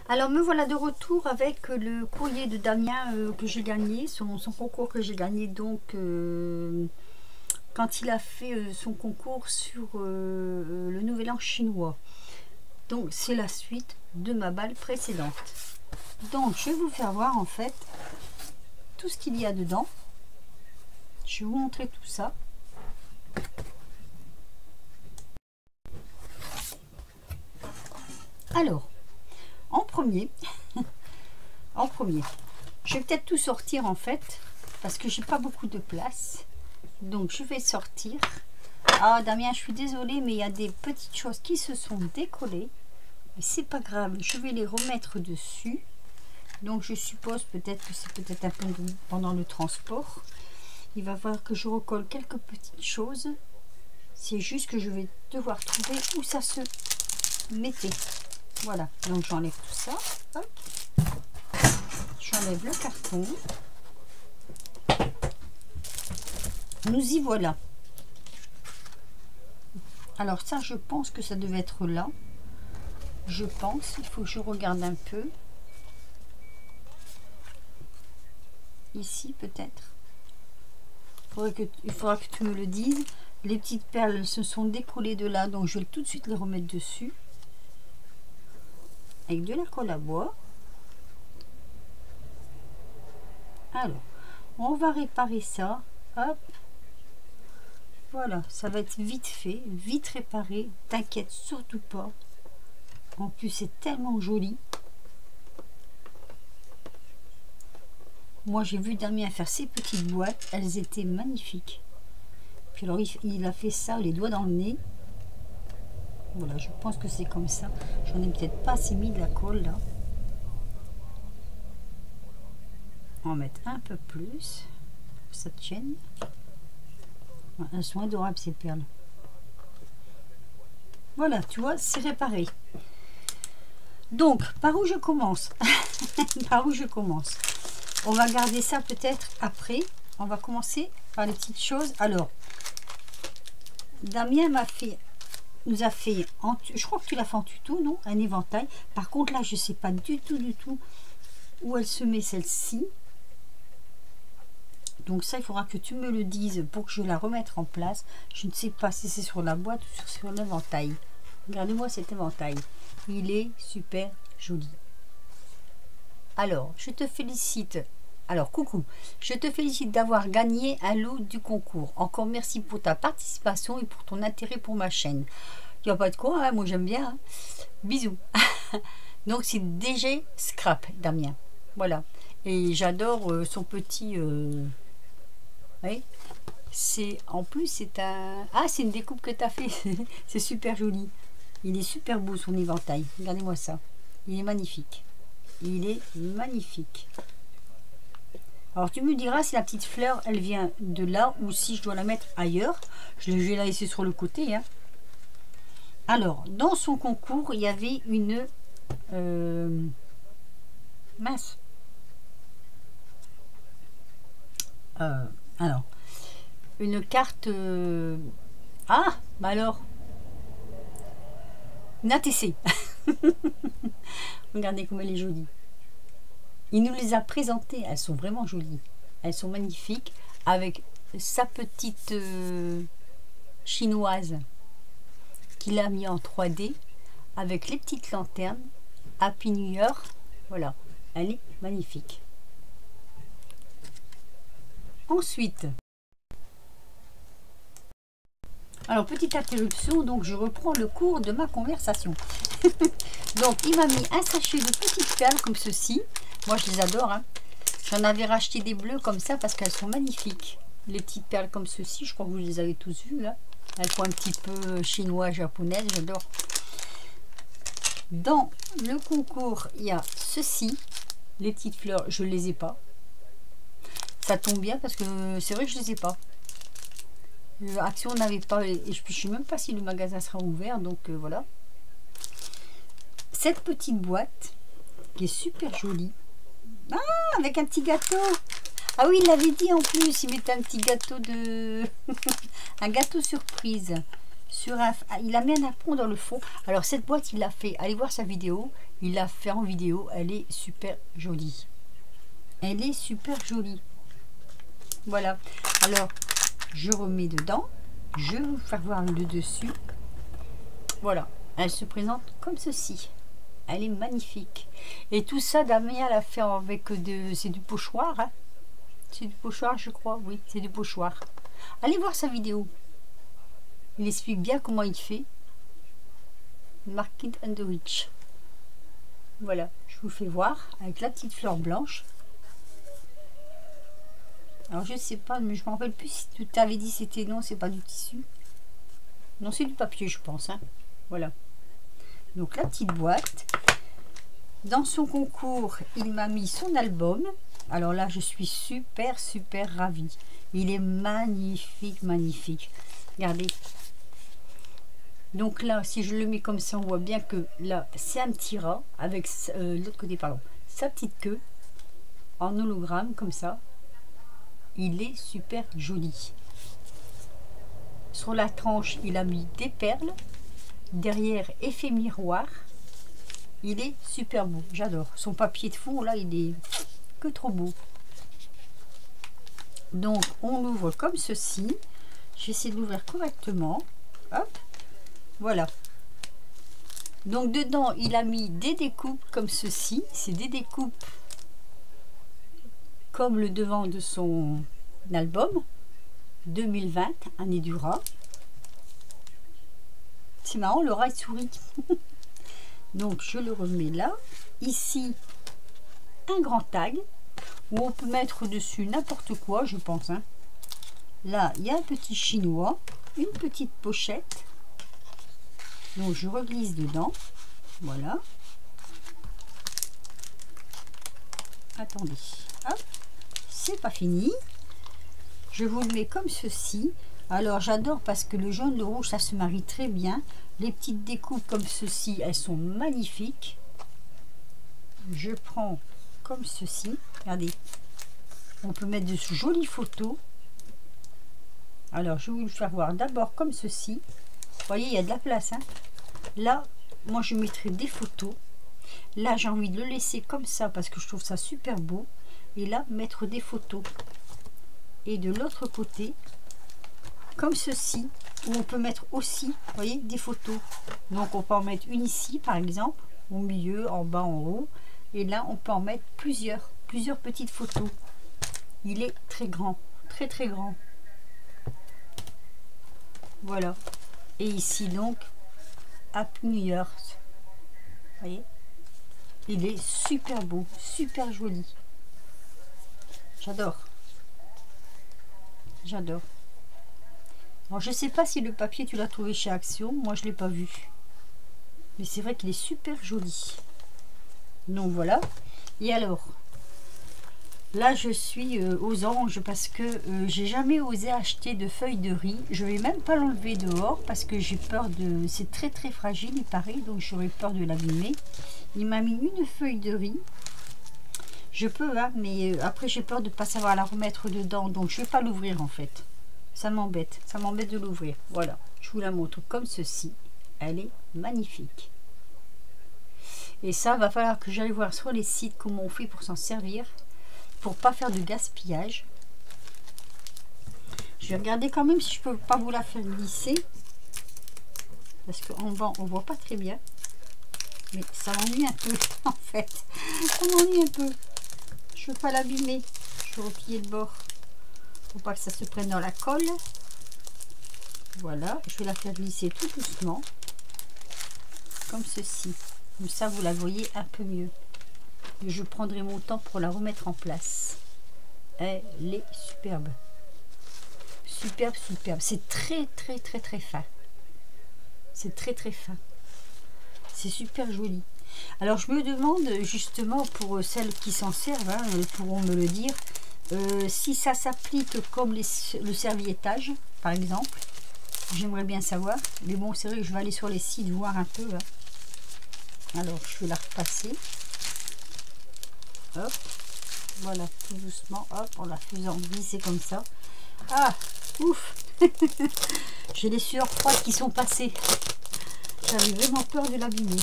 Alors me voilà de retour avec le courrier de Damien que j'ai gagné, son concours que j'ai gagné donc quand il a fait son concours sur le Nouvel An chinois. Donc c'est la suite de ma balle précédente. Donc je vais vous faire voir en fait tout ce qu'il y a dedans. Je vais vous montrer tout ça. Alors, en premier, je vais peut-être tout sortir en fait, parce que j'ai pas beaucoup de place. Donc je vais sortir. Ah Damien, je suis désolée, mais il y a des petites choses qui se sont décollées. Mais c'est pas grave, je vais les remettre dessus. Donc je suppose peut-être que c'est peut-être un peu pendant le transport. Il va falloir que je recolle quelques petites choses. C'est juste que je vais devoir trouver où ça se mettait. Voilà, donc j'enlève tout ça. Hop. J'enlève le carton. Nous y voilà. Alors ça, je pense que ça devait être là. Je pense, il faut que je regarde un peu. Ici peut-être. Il faudra que tu me le dises. Les petites perles se sont décollées de là, donc je vais tout de suite les remettre dessus. Avec de la colle à bois. Alors, on va réparer ça. Hop. Voilà, ça va être vite fait, vite réparé. T'inquiète surtout pas. En plus, c'est tellement joli. Moi, j'ai vu Damien faire ces petites boîtes. Elles étaient magnifiques. Puis alors, il a fait ça, les doigts dans le nez. Voilà, je pense que c'est comme ça. J'en ai peut-être pas assez mis de la colle là. On va mettre un peu plus. Pour que ça tienne. Elles sont adorables ces perles. Voilà, tu vois, c'est réparé. Donc, par où je commence? Par où je commence? On va garder ça peut-être après. On va commencer par les petites choses. Alors, Damien nous a fait, je crois que tu l'as fait en tuto, non? Un éventail. Par contre, là, je ne sais pas du tout où elle se met celle-ci. Donc ça, il faudra que tu me le dises pour que je la remette en place. Je ne sais pas si c'est sur la boîte ou sur l'éventail. Regardez-moi cet éventail. Il est super joli. Alors, je te félicite. Alors, coucou. Je te félicite d'avoir gagné un lot du concours. Encore merci pour ta participation et pour ton intérêt pour ma chaîne. Il n'y a pas de quoi, hein, moi j'aime bien. Hein. Bisous. Donc, c'est DG Scrap, Damien. Voilà. Et j'adore son petit... Oui. C'est en plus c'est un c'est une découpe que tu as fait. C'est super joli. Il est super beau son éventail. Regardez-moi ça. Il est magnifique. Il est magnifique. Alors tu me diras si la petite fleur elle vient de là ou si je dois la mettre ailleurs. Je vais la laisser sur le côté. Hein. Alors dans son concours il y avait une mince. Alors, une carte... Ah, bah alors, une ATC. Regardez comme elle est jolie. Il nous les a présentées. Elles sont vraiment jolies. Elles sont magnifiques. Avec sa petite chinoise qu'il a mis en 3D. Avec les petites lanternes. Happy New Year. Voilà. Elle est magnifique. Ensuite, alors petite interruption, donc je reprends le cours de ma conversation. Donc il m'a mis un sachet de petites perles comme ceci. Moi je les adore. Hein. J'en avais racheté des bleus comme ça parce qu'elles sont magnifiques. Les petites perles comme ceci, je crois que vous les avez tous vues là. Elles font un petit peu chinois, japonaise, j'adore. Dans le concours, il y a ceci. Les petites fleurs, je ne les ai pas. Ça tombe bien parce que c'est vrai que je ne les ai pas. Action n'avait pas, et je ne sais même pas si le magasin sera ouvert, donc voilà. Cette petite boîte qui est super jolie. Ah, avec un petit gâteau. Ah oui, il l'avait dit en plus, il mettait un petit gâteau de... un gâteau surprise. il a mis un apron dans le fond. Alors cette boîte, il l'a fait, allez voir sa vidéo, il l'a fait en vidéo, elle est super jolie. Elle est super jolie. Voilà. Alors, je remets dedans. Je vais vous faire voir le dessus. Voilà. Elle se présente comme ceci. Elle est magnifique. Et tout ça, Damien l'a fait avec c'est du pochoir. Hein. C'est du pochoir, je crois. Oui, c'est du pochoir. Allez voir sa vidéo. Il explique bien comment il fait. Market and the Rich. Voilà, je vous fais voir avec la petite fleur blanche. Alors je sais pas, mais je me rappelle plus si tu t'avais dit c'était non, c'est pas du tissu. Non, c'est du papier, je pense. Hein. Voilà. Donc la petite boîte. Dans son concours, il m'a mis son album. Alors là, je suis super ravie. Il est magnifique, magnifique. Regardez. Donc là, si je le mets comme ça, on voit bien que là, c'est un petit rat avec l'autre côté, pardon, sa petite queue en hologramme comme ça. Il est super joli. Sur la tranche, il a mis des perles. Derrière, effet miroir. Il est super beau. J'adore. Son papier de fond, là, il est que trop beau. Donc, on l'ouvre comme ceci. J'essaie de l'ouvrir correctement. Hop. Voilà. Donc, dedans, il a mis des découpes comme ceci. C'est des découpes comme le devant de son album 2020, année du rat. C'est marrant, le rat sourit. Donc je le remets là. Ici, un grand tag où on peut mettre dessus n'importe quoi, je pense. Hein. Là, il y a un petit chinois, une petite pochette. Donc je reglisse dedans. Voilà. Attendez. Hop. C'est pas fini. Je vous le mets comme ceci. Alors j'adore parce que le jaune, le rouge, ça se marie très bien. Les petites découpes comme ceci, elles sont magnifiques. Je prends comme ceci. Regardez. On peut mettre de jolies photos. Alors je vais vous le faire voir d'abord comme ceci. Vous voyez, il y a de la place. Hein. Là, moi je mettrai des photos. Là, j'ai envie de le laisser comme ça parce que je trouve ça super beau. Et là, mettre des photos. Et de l'autre côté, comme ceci, où on peut mettre aussi, vous voyez, des photos. Donc, on peut en mettre une ici, par exemple, au milieu, en bas, en haut. Et là, on peut en mettre plusieurs petites photos. Il est très grand, très grand. Voilà. Et ici, donc, Happy New Year. Vous voyez, il est super beau, super joli. J'adore. J'adore. Alors, je sais pas si le papier, tu l'as trouvé chez Action. Moi, je l'ai pas vu. Mais c'est vrai qu'il est super joli. Donc, voilà. Et alors, là, je suis aux anges parce que j'ai jamais osé acheter de feuilles de riz. Je vais même pas l'enlever dehors parce que j'ai peur de... C'est très fragile, il paraît. Donc, j'aurais peur de l'abîmer. Il m'a mis une feuille de riz. Je peux, hein, mais après j'ai peur de ne pas savoir la remettre dedans. Donc je ne vais pas l'ouvrir en fait. Ça m'embête de l'ouvrir. Voilà, je vous la montre comme ceci. Elle est magnifique. Et ça, va falloir que j'aille voir sur les sites comment on fait pour s'en servir. Pour pas faire de gaspillage. Je vais regarder quand même si je peux pas vous la faire glisser. Parce qu'en bas, on voit pas très bien. Mais ça m'ennuie un peu en fait. Ça m'ennuie un peu. Je veux pas l'abîmer. Je vais replier le bord. Pour pas que ça se prenne dans la colle. Voilà. Je vais la faire glisser tout doucement. Comme ceci. Comme ça, vous la voyez un peu mieux. Et je prendrai mon temps pour la remettre en place. Elle est superbe. Superbe. C'est très fin. C'est très fin. C'est super joli. Alors je me demande justement pour celles qui s'en servent, hein, elles pourront me le dire, si ça s'applique comme le serviettage par exemple. J'aimerais bien savoir. Mais bon, c'est vrai que je vais aller sur les sites voir un peu. Hein. Alors je vais la repasser. Hop. Voilà, tout doucement. Hop, en la faisant glisser comme ça. Ah, ouf. J'ai les sueurs froides qui sont passées. J'avais vraiment peur de l'abîmer.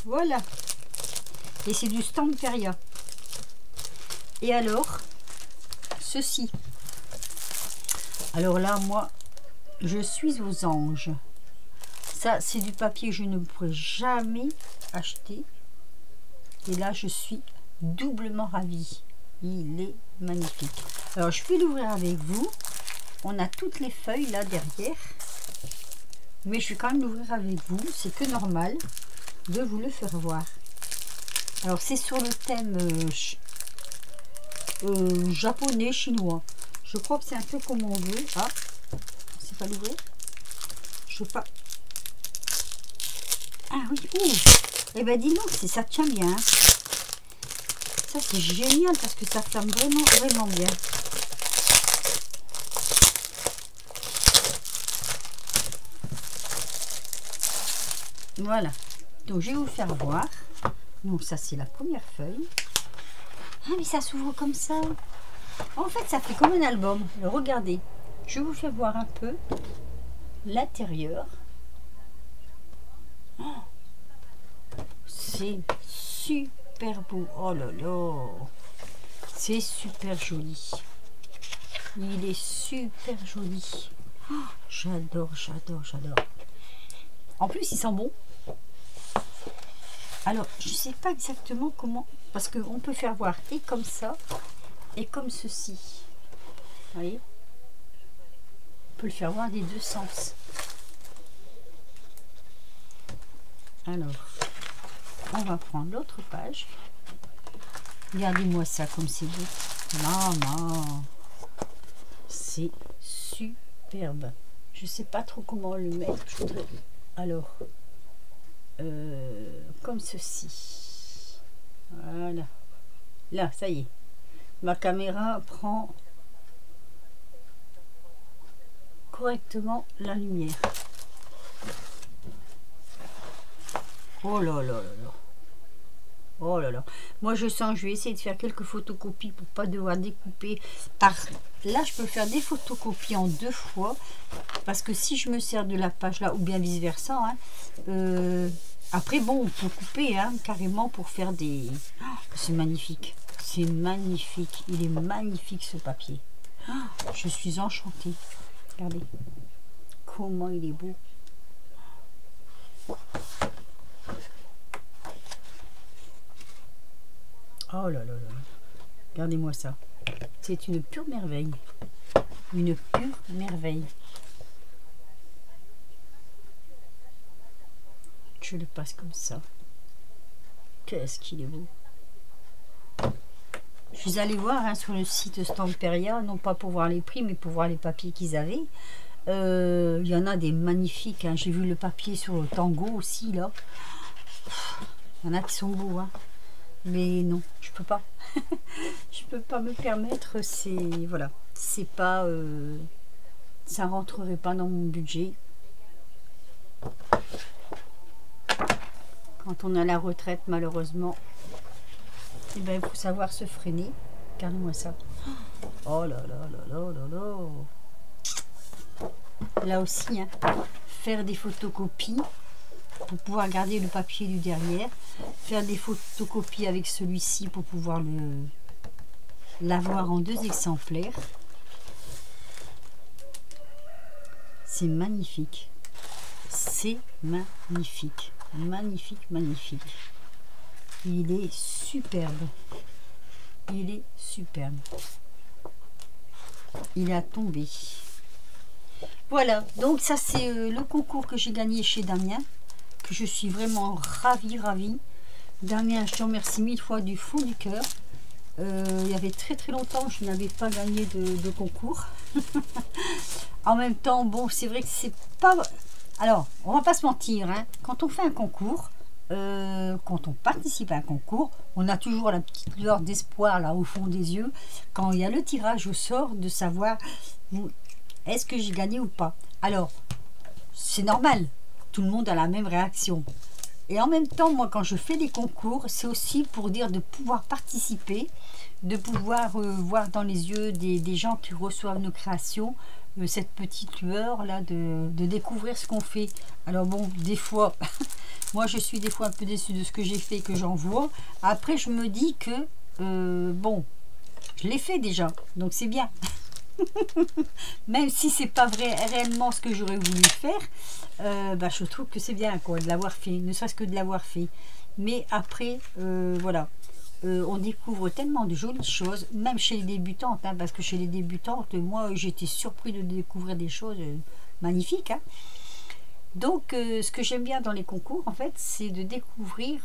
Voilà. Et c'est du Stamperia. Et alors, ceci. Alors là, moi, je suis aux anges. Ça, c'est du papier que je ne pourrais jamais acheter. Et là, je suis doublement ravie. Il est magnifique. Alors, je vais l'ouvrir avec vous. On a toutes les feuilles là derrière. Mais je vais quand même l'ouvrir avec vous. C'est que normal de vous le faire voir. Alors, c'est sur le thème japonais, chinois. Je crois que c'est un peu comme on veut. Ah, c'est pas l'ouvrir. Je sais pas. Ah oui, eh ben dis donc, ça tient bien. Hein. Ça c'est génial parce que ça ferme vraiment, vraiment bien. Voilà. Donc je vais vous faire voir. Donc ça c'est la première feuille. Ah mais ça s'ouvre comme ça. En fait ça fait comme un album. Regardez. Je vous fais voir un peu l'intérieur. Oh, c'est super beau. Oh là là. C'est super joli. Il est super joli. Oh, j'adore, j'adore, j'adore. En plus il sent bon. Alors, je ne sais pas exactement comment, parce qu'on peut faire voir et comme ça, et comme ceci. Vous voyez? On peut le faire voir des deux sens. Alors, on va prendre l'autre page. Regardez-moi ça comme c'est beau. Maman, c'est superbe. Je ne sais pas trop comment le mettre. Je voudrais... Alors... comme ceci. Voilà. Là, ça y est. Ma caméra prend correctement la lumière. Oh là là là là. Oh là là. Moi, je sens que je vais essayer de faire quelques photocopies pour pas devoir découper. Là, je peux faire des photocopies en 2 fois. Parce que si je me sers de la page là, ou bien vice versa, hein, après, bon, on peut couper hein, carrément pour faire des... Oh, c'est magnifique. C'est magnifique. Il est magnifique ce papier. Oh, je suis enchantée. Regardez. Comment il est beau. Oh là là là. Regardez-moi ça. C'est une pure merveille. Une pure merveille. Je le passe comme ça. Qu'est-ce qu'il est beau. Je suis allée voir hein, sur le site Stamperia, non pas pour voir les prix, mais pour voir les papiers qu'ils avaient. Il y en a des magnifiques. Hein. J'ai vu le papier sur le tango aussi, là. Il y en a qui sont beaux. Hein. Mais non, je peux pas. Je peux pas me permettre. C'est... Voilà. C'est pas... ça rentrerait pas dans mon budget. Quand on a la retraite, malheureusement, eh ben, il faut savoir se freiner. Regardez-moi ça. Oh là là là là là là. Là aussi, hein, faire des photocopies pour pouvoir garder le papier du derrière. Faire des photocopies avec celui-ci pour pouvoir l'avoir en 2 exemplaires. C'est magnifique. C'est magnifique. Magnifique, magnifique. Il est superbe. Il est superbe. Il a tombé. Voilà, donc ça c'est le concours que j'ai gagné chez Damien, que je suis vraiment ravie, ravie. Damien, je te remercie 1000 fois du fond du cœur. Il y avait très très longtemps je n'avais pas gagné de concours. En même temps, bon, c'est vrai que c'est pas... Alors, on va pas se mentir, hein, quand on fait un concours, quand on participe à un concours, on a toujours la petite lueur d'espoir là au fond des yeux, quand il y a le tirage au sort, de savoir est-ce que j'ai gagné ou pas. Alors, c'est normal, tout le monde a la même réaction. Et en même temps, moi, quand je fais des concours, c'est aussi pour dire de pouvoir participer, de pouvoir voir dans les yeux des gens qui reçoivent nos créations, cette petite lueur là de découvrir ce qu'on fait. Alors bon, des fois, moi je suis des fois un peu déçue de ce que j'ai fait, que j'envoie. Après je me dis que, bon, je l'ai fait déjà, donc c'est bien. Même si c'est pas vrai réellement ce que j'aurais voulu faire, bah, je trouve que c'est bien quoi, de l'avoir fait, ne serait-ce que de l'avoir fait. Mais après, voilà. On découvre tellement de jolies choses, même chez les débutantes, hein, parce que chez les débutantes, moi j'étais surpris de découvrir des choses magnifiques. Hein. Donc ce que j'aime bien dans les concours, en fait, c'est de découvrir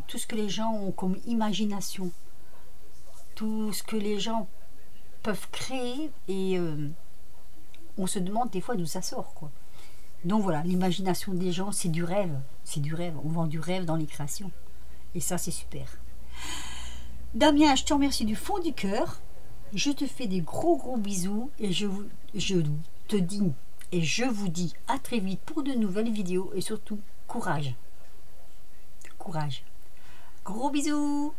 tout ce que les gens ont comme imagination, tout ce que les gens peuvent créer, et on se demande des fois d'où ça sort, quoi. Donc voilà, l'imagination des gens, c'est du rêve, on vend du rêve dans les créations, et ça c'est super. Damien, je te remercie du fond du cœur. Je te fais des gros bisous et je te dis et je vous dis à très vite pour de nouvelles vidéos, et surtout courage. Courage. Gros bisous.